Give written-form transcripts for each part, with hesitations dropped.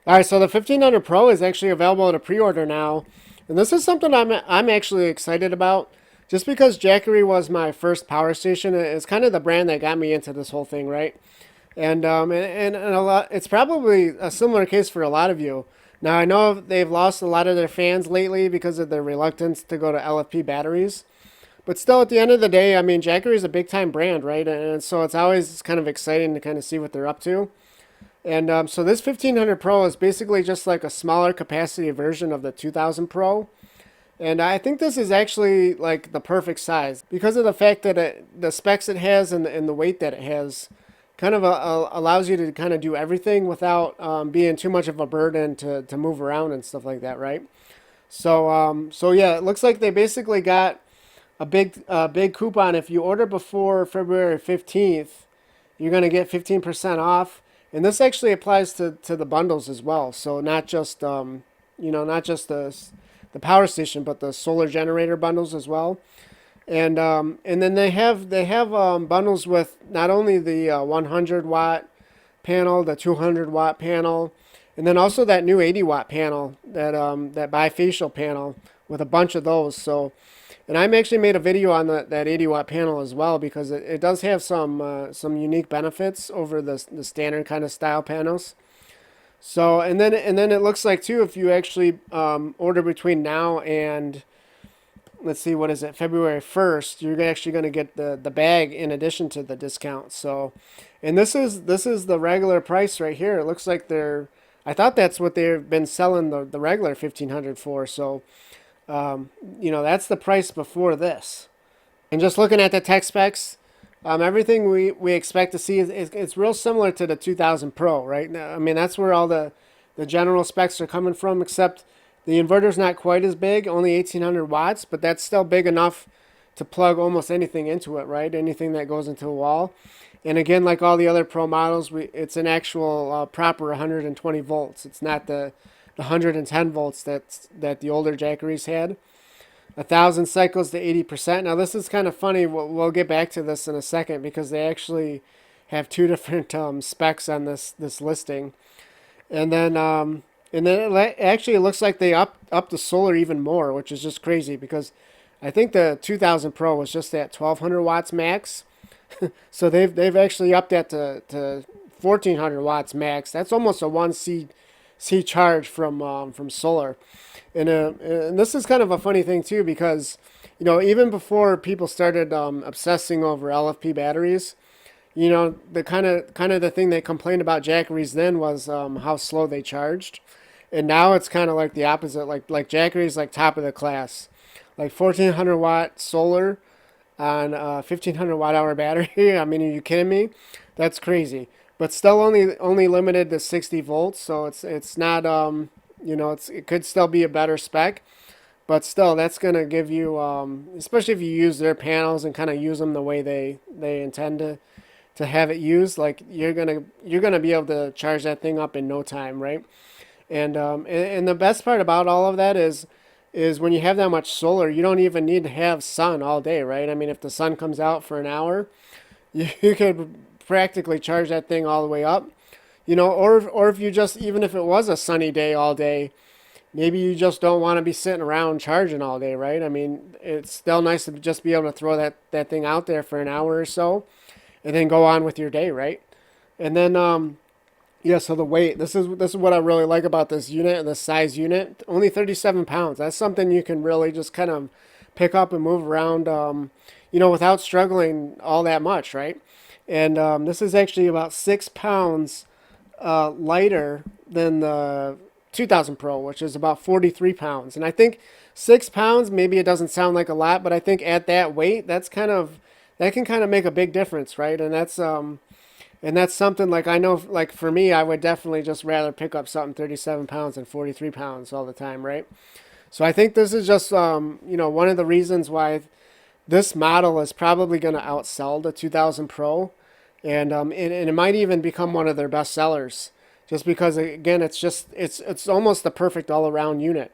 All right, so the 1500 Pro is actually available to pre-order now, and this is something I'm actually excited about, just because Jackery was my first power station. It's kind of the brand that got me into this whole thing, right? And a lot, it's probably a similar case for a lot of you. Now I know they've lost a lot of their fans lately because of their reluctance to go to LFP batteries, but still, at the end of the day, I mean, Jackery is a big time brand, right? And so it's always kind of exciting to kind of see what they're up to. And so this 1500 Pro is basically just like a smaller capacity version of the 2000 Pro. And I think this is actually like the perfect size because of the fact that the specs it has and the weight that it has kind of allows you to kind of do everything without being too much of a burden to move around and stuff like that, right? So yeah, it looks like they basically got a big coupon. If you order before February 15th, you're going to get 15% off. And this actually applies to the bundles as well. So not just not just the power station, but the solar generator bundles as well. And then they have bundles with not only the 100-watt panel, the 200-watt panel, and then also that new 80-watt panel, that bifacial panel with a bunch of those. So, and I actually made a video on that 80-watt panel as well because it does have some unique benefits over the standard kind of style panels. So and then it looks like too, if you actually order between now and, let's see, what is it, February 1st, you're actually going to get the bag in addition to the discount. So, and this is the regular price right here. It looks like I thought that's what they've been selling the regular 1500 for. So, that's the price before this. And just looking at the tech specs, everything we expect to see is it's real similar to the 2000 Pro, right? I mean, that's where all the general specs are coming from, except the inverter's not quite as big, only 1800 watts, but that's still big enough to plug almost anything into it, right? Anything that goes into a wall. And again, like all the other Pro models, it's an actual proper 120 volts. It's not the 110 volts that the older Jackeries had. 1,000 cycles to 80%. Now this is kind of funny. We'll get back to this in a second because they actually have two different specs on this listing, and then actually it looks like they up the solar even more, which is just crazy because I think the 2000 Pro was just at 1,200 watts max, so they've actually upped that to 1,400 watts max. That's almost a 1C charge from solar. And this is kind of a funny thing too because, even before people started obsessing over LFP batteries, the kind of the thing they complained about Jackeries then was how slow they charged, and now it's kind of like the opposite. Like Jackeries like top of the class, like 1,400 watt solar on a 1,500 watt hour battery. I mean, are you kidding me? That's crazy. But still only limited to 60 volts, so it's not it could still be a better spec, but still that's gonna give you especially if you use their panels and kind of use them the way they intend to have it used, like you're gonna be able to charge that thing up in no time, right? And the best part about all of that is when you have that much solar, you don't even need to have sun all day, right? I mean, if the sun comes out for an hour, you could practically charge that thing all the way up. Or if you just, even if it was a sunny day all day, maybe you just don't want to be sitting around charging all day, right? I mean, it's still nice to just be able to throw that thing out there for an hour or so and then go on with your day, right? And then yeah, so the weight, this is what I really like about this unit and the size unit. Only 37 pounds. That's something you can really just kind of pick up and move around without struggling all that much, right? And this is actually about 6 pounds lighter than the 2000 Pro, which is about 43 pounds. And I think 6 pounds, maybe it doesn't sound like a lot, but I think at that weight, that can kind of make a big difference, right? And that's something, like, I know, like for me, I would definitely just rather pick up something 37 pounds than 43 pounds all the time, right? So I think this is just one of the reasons why this model is probably going to outsell the 2000 Pro, and it might even become one of their best sellers, just because again, it's almost the perfect all around unit.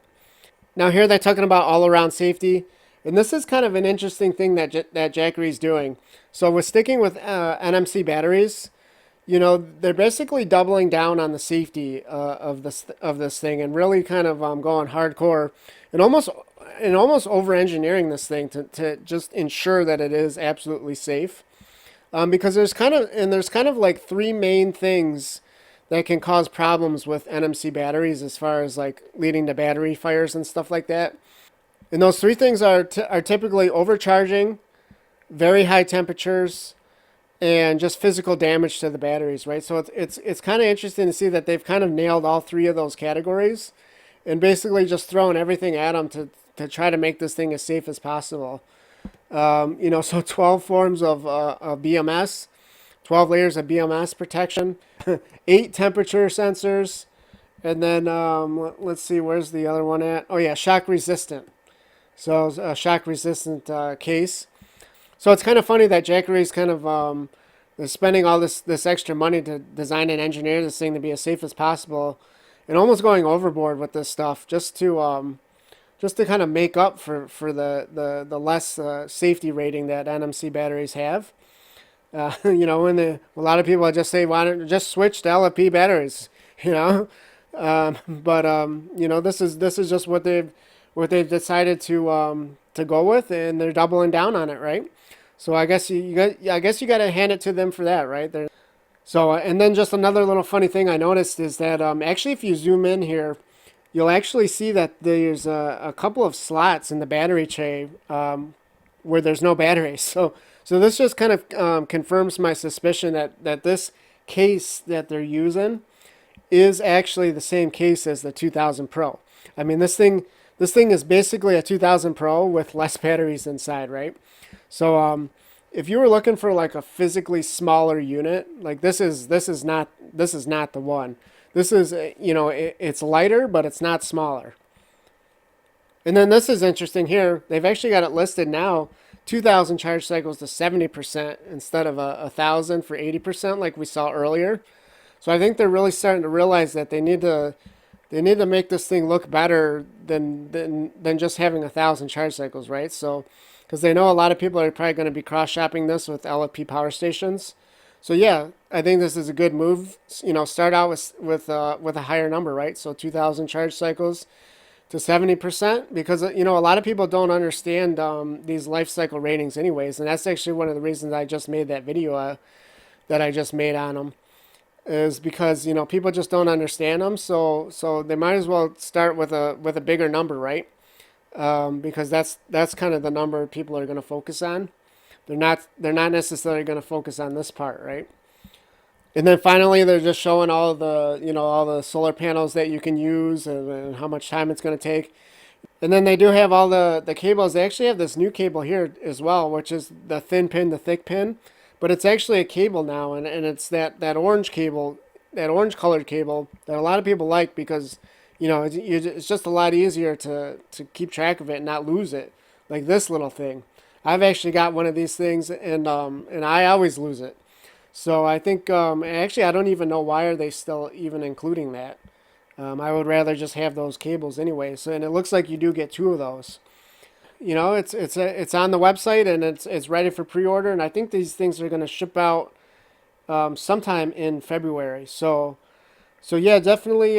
Now here they're talking about all around safety, and this is kind of an interesting thing that Jackery's doing. So we're sticking with NMC batteries. they're basically doubling down on the safety of this thing, and really kind of going hardcore, and almost over engineering this thing to just ensure that it is absolutely safe. Because there's kind of like three main things that can cause problems with NMC batteries as far as like leading to battery fires and stuff like that. And those three things are typically overcharging, very high temperatures, and just physical damage to the batteries, right? So it's kind of interesting to see that they've kind of nailed all three of those categories, and basically just throwing everything at them to try to make this thing as safe as possible. So 12 forms of BMS, 12 layers of BMS protection, 8 temperature sensors, and then let's see, where's the other one at? Oh yeah, shock resistant. So a shock resistant case. So it's kind of funny that Jackery's kind of is spending all this extra money to design and engineer this thing to be as safe as possible, and almost going overboard with this stuff just to kind of make up for the less safety rating that NMC batteries have. When a lot of people just say, why don't you just switch to LFP batteries? You know, this is just what they've decided to go with, and they're doubling down on it, right? So I guess you got to hand it to them for that, right? And then just another little funny thing I noticed is that actually, if you zoom in here, you'll actually see that there's a couple of slots in the battery tray where there's no batteries. So this just kind of confirms my suspicion that this case that they're using is actually the same case as the 2000 Pro. I mean, this thing is basically a 2000 Pro with less batteries inside, right? So if you were looking for like a physically smaller unit, like this is not the one. This is it's lighter, but it's not smaller. And then this is interesting here. They've actually got it listed now, 2,000 charge cycles to 70% instead of a 1,000 for 80% like we saw earlier. So I think they're really starting to realize that they need to make this thing look better than just having 1,000 charge cycles, right? So because they know a lot of people are probably going to be cross shopping this with LFP power stations. So yeah, I think this is a good move. Start out with a higher number, right? So 2,000 charge cycles to 70%, because a lot of people don't understand these life cycle ratings anyways, and that's actually one of the reasons I just made that video that I just made on them, is because people just don't understand them. So they might as well start with a bigger number, right? Because that's kind of the number people are going to focus on. They're not necessarily going to focus on this part, right? And then finally, they're just showing all the solar panels that you can use, and how much time it's going to take. And then they do have all the cables. They actually have this new cable here as well, which is the thin pin, the thick pin. But it's actually a cable now, and it's that orange cable, that orange colored cable that a lot of people like, because it's just a lot easier to keep track of it and not lose it, like this little thing. I've actually got one of these things, and I always lose it. So I think actually I don't even know why are they still even including that. I would rather just have those cables anyway. So, and it looks like you do get two of those. It's on the website, and it's ready for pre-order, and I think these things are going to ship out sometime in February. So yeah, definitely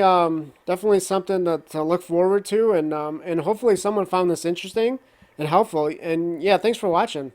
something to look forward to, and hopefully someone found this interesting and helpful. And yeah, thanks for watching.